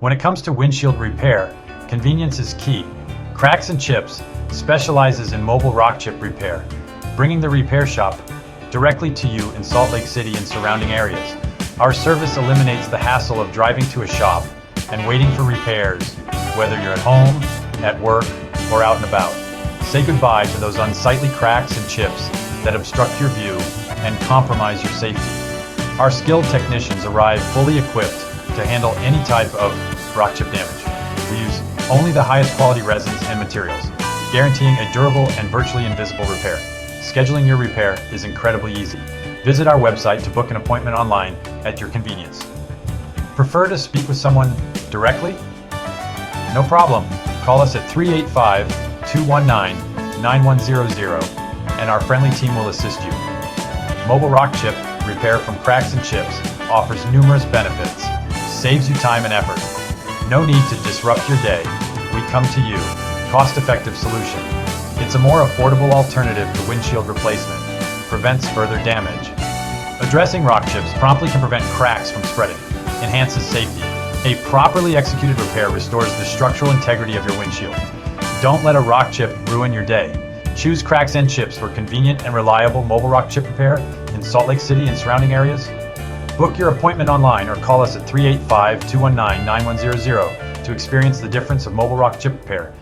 When it comes to windshield repair, convenience is key. Cracks and Chips specializes in mobile rock chip repair, bringing the repair shop directly to you in Salt Lake City and surrounding areas. Our service eliminates the hassle of driving to a shop and waiting for repairs, whether you're at home, at work, or out and about. Say goodbye to those unsightly cracks and chips that obstruct your view and compromise your safety. Our skilled technicians arrive fully equipped to handle any type of rock chip damage. We use only the highest quality resins and materials, guaranteeing a durable and virtually invisible repair. Scheduling your repair is incredibly easy. Visit our website to book an appointment online at your convenience. Prefer to speak with someone directly? No problem. Call us at 385-219-9100 and our friendly team will assist you. Mobile rock chip repair from cracks and chips offers numerous benefits, saves you time and effort. No need to disrupt your day. We come to you. Cost-effective solution. It's a more affordable alternative to windshield replacement. Prevents further damage. Addressing rock chips promptly can prevent cracks from spreading. Enhances safety. A properly executed repair restores the structural integrity of your windshield. Don't let a rock chip ruin your day. Choose Cracks and Chips for convenient and reliable mobile rock chip repair in Salt Lake City and surrounding areas. Book your appointment online or call us at 385-219-9100 to experience the difference of mobile rock chip repair